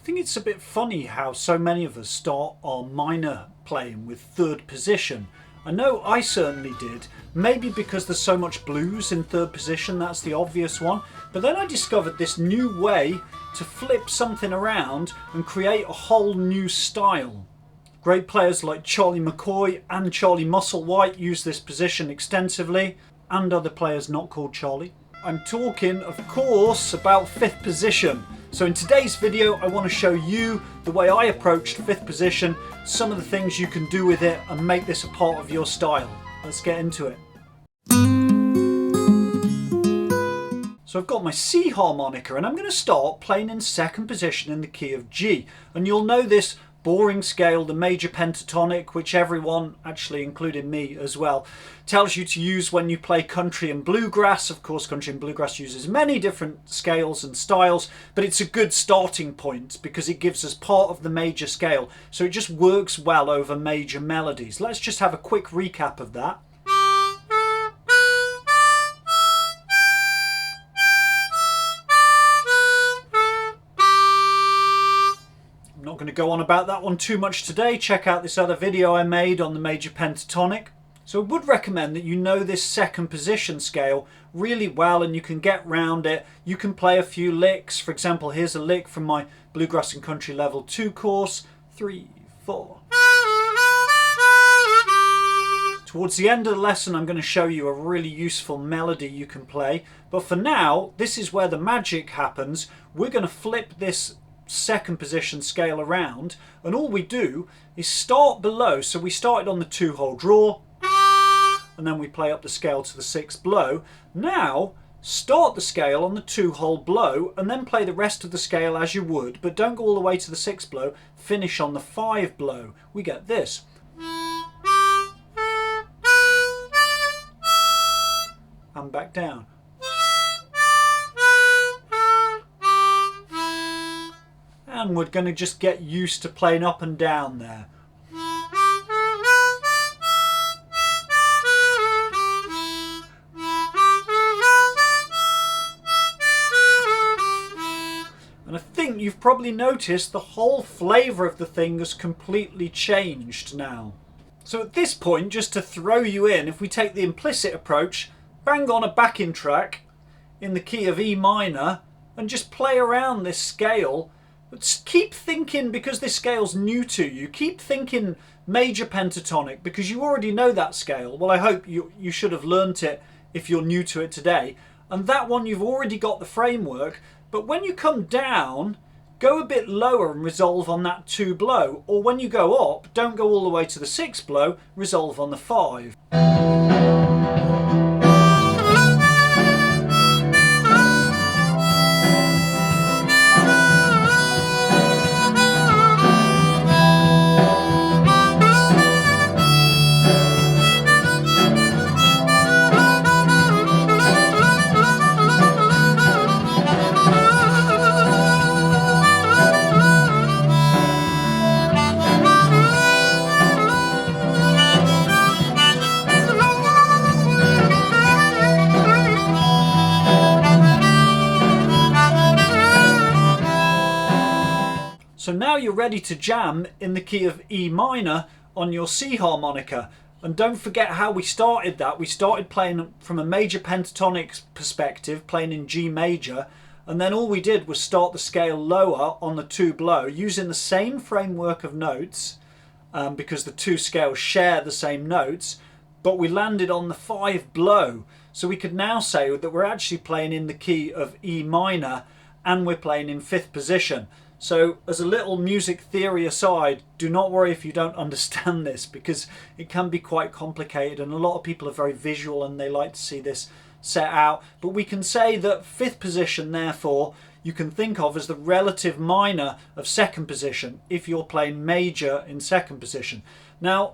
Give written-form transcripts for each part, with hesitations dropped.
I think it's a bit funny how so many of us start our minor playing with third position. I know I certainly did, maybe because there's so much blues in third position, that's the obvious one, but then I discovered this new way to flip something around and create a whole new style. Great players like Charlie McCoy and Charlie Musselwhite use this position extensively, and other players not called Charlie. I'm talking, of course, about fifth position. So in today's video I want to show you the way I approached fifth position, some of the things you can do with it and make this a part of your style. Let's get into it. So I've got my C harmonica and I'm going to start playing in second position in the key of G. And you'll know this boring scale, the major pentatonic, which everyone, actually including me as well, tells you to use when you play country and bluegrass. Of course, country and bluegrass uses many different scales and styles, but it's a good starting point because it gives us part of the major scale. So it just works well over major melodies. Let's just have a quick recap of that. I'm not going to go on about that one too much today. Check out this other video I made on the major pentatonic. So I would recommend that you know this second position scale really well and you can get round it. You can play a few licks. For example, here's a lick from my Bluegrass and Country Level 2 course. 3, 4. Towards the end of the lesson I'm going to show you a really useful melody you can play. But for now, this is where the magic happens. We're going to flip this second position scale around and all we do is start below. So we started on the 2-hole draw and then we play up the scale to the 6th blow. Now start the scale on the 2-hole blow and then play the rest of the scale as you would, but don't go all the way to the 6th blow. Finish on the 5 blow. We get this. And back down. And we're going to just get used to playing up and down there. And I think you've probably noticed the whole flavour of the thing has completely changed now. So at this point, just to throw you in, if we take the implicit approach, bang on a backing track in the key of E minor and just play around this scale. But keep thinking, because this scale's new to you, keep thinking major pentatonic because you already know that scale. Well, I hope you should have learnt it if you're new to it today. And that one you've already got the framework. But when you come down, go a bit lower and resolve on that 2 blow. Or when you go up, don't go all the way to the 6th blow, resolve on the 5. So now you're ready to jam in the key of E minor on your C harmonica. And don't forget how we started that. We started playing from a major pentatonic perspective, playing in G major. And then all we did was start the scale lower on the 2 blow using the same framework of notes because the 2 scales share the same notes. But we landed on the 5 blow. So we could now say that we're actually playing in the key of E minor and we're playing in 5th position. So as a little music theory aside, do not worry if you don't understand this because it can be quite complicated and a lot of people are very visual and they like to see this set out. But we can say that 5th position, therefore, you can think of as the relative minor of 2nd position if you're playing major in 2nd position. Now,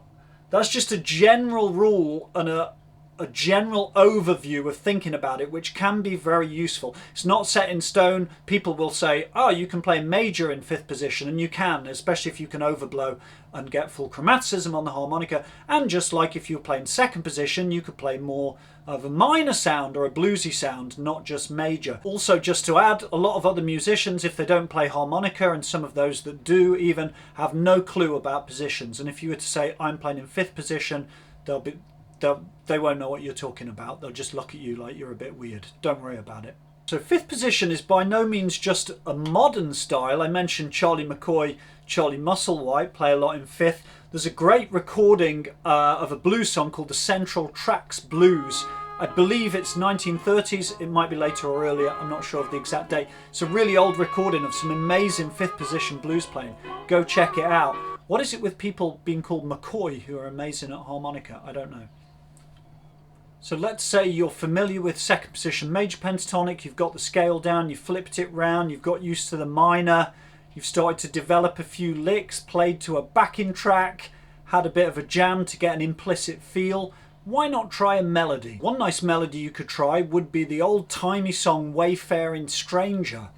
that's just a general rule and a a general overview of thinking about it, which can be very useful. It's not set in stone. People will say, oh, you can play major in 5th position, and you can, especially if you can overblow and get full chromaticism on the harmonica. And just like if you're playing 2nd position, you could play more of a minor sound or a bluesy sound, not just major. Also, just to add, a lot of other musicians, if they don't play harmonica, and some of those that do even, have no clue about positions. And if you were to say, I'm playing in 5th position, they won't know what you're talking about. They'll just look at you like you're a bit weird. Don't worry about it. So 5th position is by no means just a modern style. I mentioned Charlie McCoy, Charlie Musselwhite play a lot in 5th. There's a great recording of a blues song called the Central Tracks Blues. I believe it's 1930s. It might be later or earlier. I'm not sure of the exact date. It's a really old recording of some amazing 5th position blues playing. Go check it out. What is it with people being called McCoy who are amazing at harmonica? I don't know. So let's say you're familiar with 2nd position major pentatonic, you've got the scale down, you've flipped it round, you've got used to the minor, you've started to develop a few licks, played to a backing track, had a bit of a jam to get an implicit feel. Why not try a melody? One nice melody you could try would be the old-timey song Wayfaring Stranger.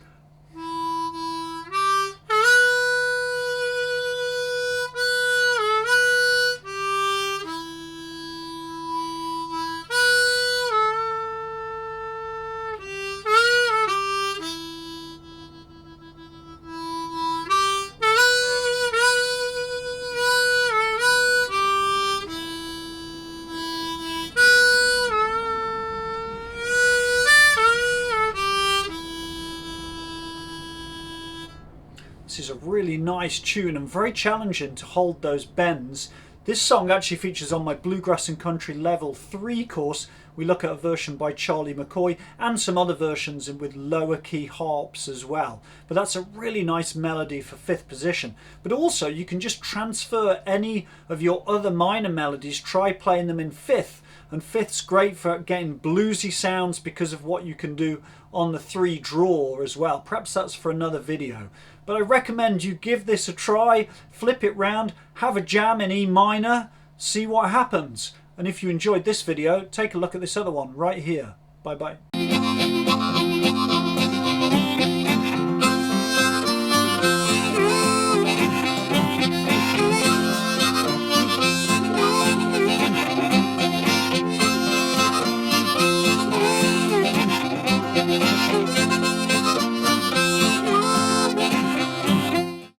This is a really nice tune and very challenging to hold those bends. This song actually features on my Bluegrass and Country Level 3 course. We look at a version by Charlie McCoy and some other versions with lower key harps as well. But that's a really nice melody for 5th position. But also you can just transfer any of your other minor melodies, try playing them in 5th. And 5th's great for getting bluesy sounds because of what you can do on the 3 draw as well. Perhaps that's for another video. But I recommend you give this a try, flip it round, have a jam in E minor, see what happens. And if you enjoyed this video, take a look at this other one right here. Bye bye.